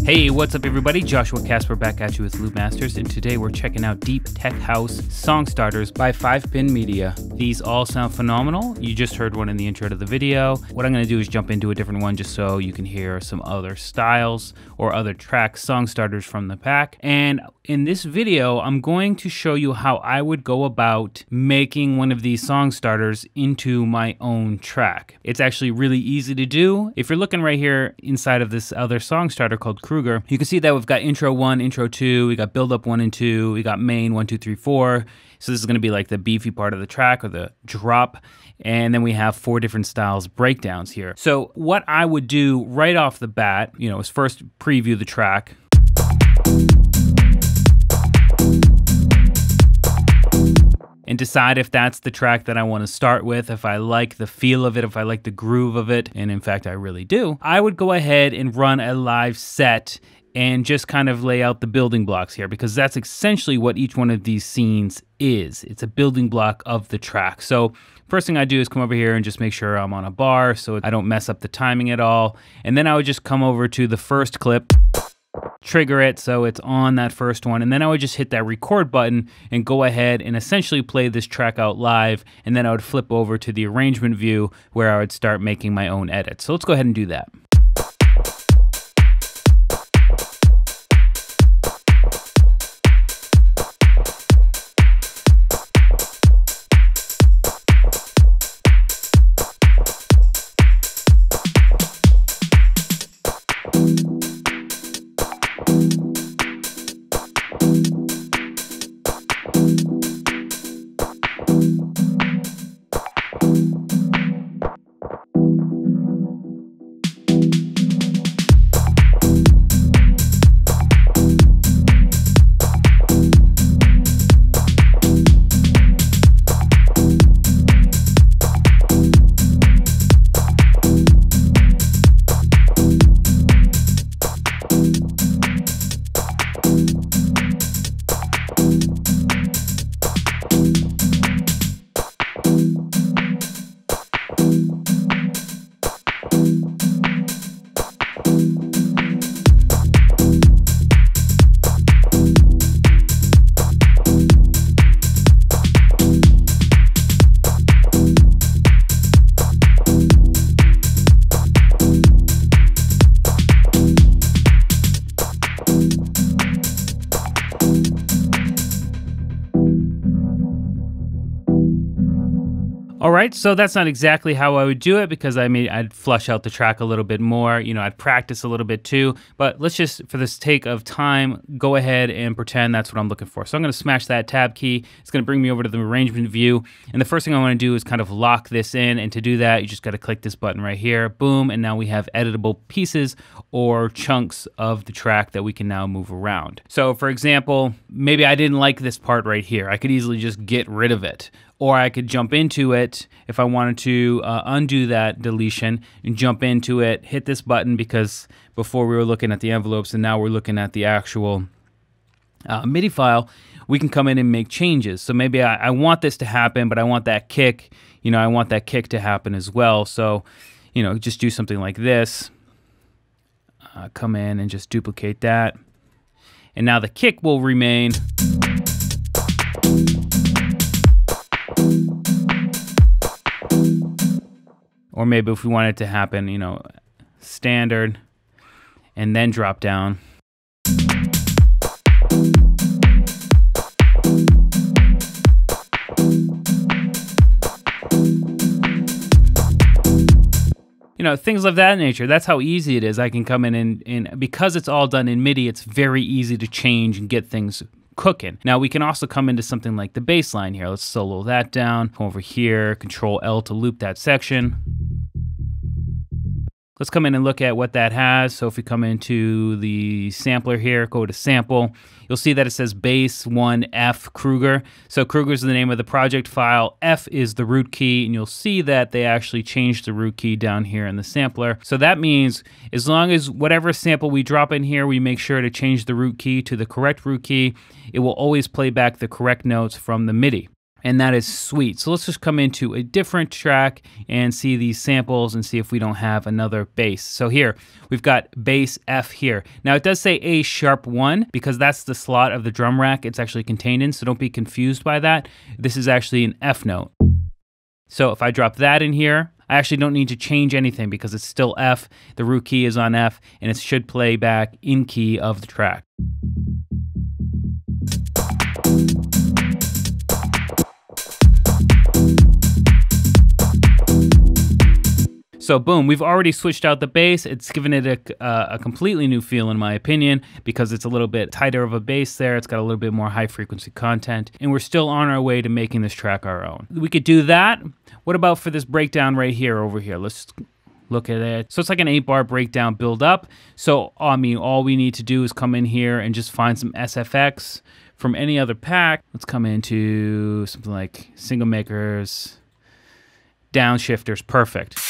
Hey, what's up everybody? Joshua Casper back at you with Loop Masters, and today we're checking out Deep Tech House Song Starters by 5-Pin Media. These all sound phenomenal. You just heard one in the intro to the video. What I'm going to do is jump into a different one just so you can hear some other styles or other track song starters from the pack. And in this video, I'm going to show you how I would go about making one of these song starters into my own track. It's actually really easy to do. If you're looking right here inside of this other song starter called Kruger, you can see that we've got intro 1, intro 2, we got build up 1 and 2, we got main 1, 2, 3, 4. So this is going to be like the beefy part of the track or the drop. And then we have 4 different styles breakdowns here. So what I would do right off the bat, is first preview the track. And decide if that's the track that I want to start with, if I like the feel of it, if I like the groove of it, and in fact I really do. I would go ahead and run a live set and just kind of lay out the building blocks here, because that's essentially what each one of these scenes is. It's a building block of the track. So first thing I do is come over here and just make sure I'm on a bar so I don't mess up the timing at all. And then I would just come over to the first clip, trigger it so it's on that first one, and then I would just hit that record button and go ahead and essentially play this track out live, and then I would flip over to the arrangement view where I would start making my own edits. So let's go ahead and do that. All right, so that's not exactly how I would do it, because I'd flush out the track a little bit more. I'd practice a little bit too. But let's just, for the sake of time, go ahead and pretend that's what I'm looking for. So I'm going to smash that tab key. It's going to bring me over to the arrangement view. And the first thing I want to do is kind of lock this in. And to do that, you just got to click this button right here. Boom. And now we have editable pieces or chunks of the track that we can now move around. So for example, maybe I didn't like this part right here. I could easily just get rid of it. Or I could jump into it if I wanted to undo that deletion and jump into it, hit this button, because before we were looking at the envelopes and now we're looking at the actual MIDI file. We can come in and make changes. So maybe I want this to happen, but I want that kick, I want that kick to happen as well. So, just do something like this. Come in and just duplicate that. And now the kick will remain. Or maybe if we want it to happen, standard, and then drop down. Things of that nature. That's how easy it is. I can come in and because it's all done in MIDI, it's very easy to change and get things cooking. Now we can also come into something like the bass line here. Let's solo that down. Come over here, Control L to loop that section. Let's come in and look at what that has. So if we come into the sampler here, go to sample, you'll see that it says bass 1 F Kruger. So Kruger is the name of the project file. F is the root key, and you'll see that they actually changed the root key down here in the sampler. So that means as long as whatever sample we drop in here, we make sure to change the root key to the correct root key, it will always play back the correct notes from the MIDI. And that is sweet. So let's just come into a different track and see these samples and see if we don't have another bass. So here, we've got bass F here. Now it does say A sharp 1 because that's the slot of the drum rack it's actually contained in, so don't be confused by that. This is actually an F note. So if I drop that in here, I actually don't need to change anything because it's still F, the root key is on F, and it should play back in key of the track. So boom, we've already switched out the bass. It's given it a completely new feel in my opinion because it's a little bit tighter of a bass there. It's got a little bit more high frequency content and we're still on our way to making this track our own. We could do that. What about for this breakdown right here over here? Let's look at it. So it's like an 8-bar breakdown build up. So I mean, all we need to do is come in here and just find some SFX from any other pack. Let's come into something like single makers, downshifters, perfect.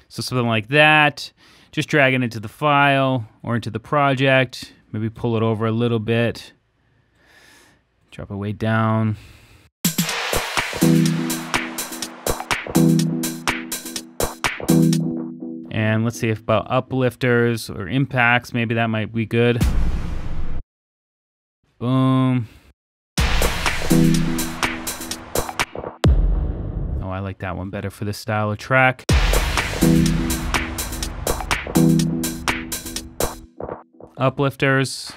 So something like that, just drag it into the file or into the project, maybe pull it over a little bit, drop it way down. And let's see if about uplifters or impacts, maybe that might be good. Boom. Oh, I like that one better for this style of track. Uplifters.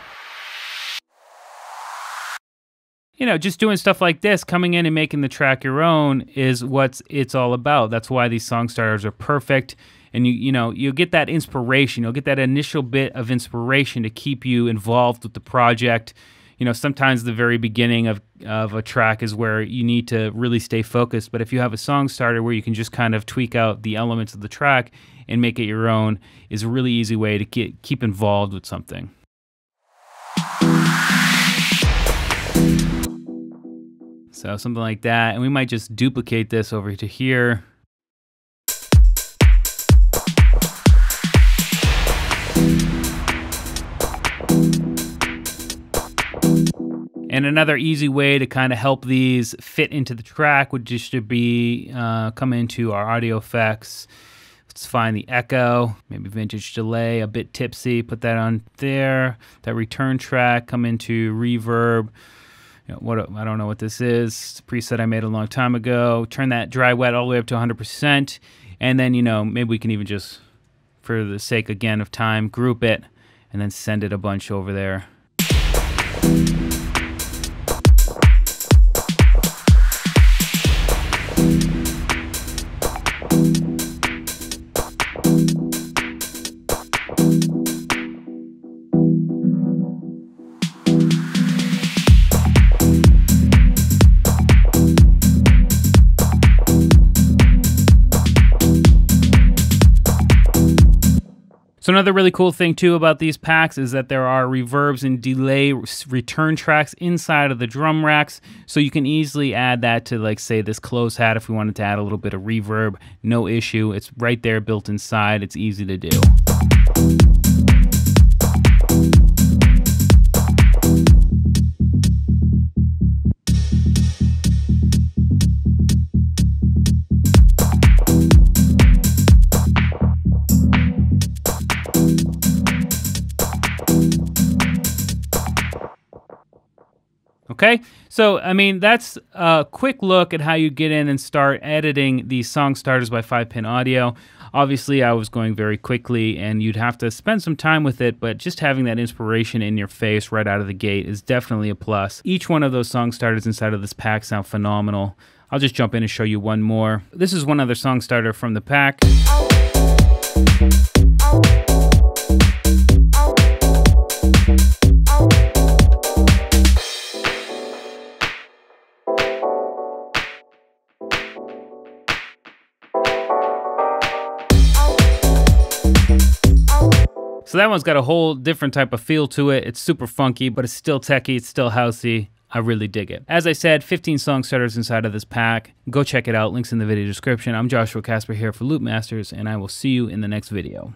You know, just doing stuff like this, coming in and making the track your own is what it's all about. That's why these song starters are perfect. And you'll get that inspiration. You'll get that initial bit of inspiration to keep you involved with the project. You know, sometimes the very beginning of a track is where you need to really stay focused. But if you have a song starter where you can just kind of tweak out the elements of the track and make it your own, is a really easy way to keep involved with something. So something like that. And we might just duplicate this over to here. And another easy way to kind of help these fit into the track would just to be come into our audio effects. Let's find the echo, maybe vintage delay, a bit tipsy, put that on there. That return track, come into reverb. You know, I don't know what this is. It's a preset I made a long time ago. Turn that dry wet all the way up to 100%. And then, maybe we can even just, for the sake again of time, group it and then send it a bunch over there. So another really cool thing too about these packs is that there are reverbs and delay return tracks inside of the drum racks. So you can easily add that to, like, say, this close hat if we wanted to add a little bit of reverb. No issue. It's right there built inside. It's easy to do. Okay, so I mean, that's a quick look at how you get in and start editing these song starters by 5-Pin Audio. Obviously, I was going very quickly and you'd have to spend some time with it, but just having that inspiration in your face right out of the gate is definitely a plus. Each one of those song starters inside of this pack sound phenomenal. I'll just jump in and show you one more. This is one other song starter from the pack. So that one's got a whole different type of feel to it. It's super funky, but it's still techy, it's still housey. I really dig it. As I said, 15 song starters inside of this pack. Go check it out. Links in the video description. I'm Joshua Casper here for Loop Masters, and I will see you in the next video.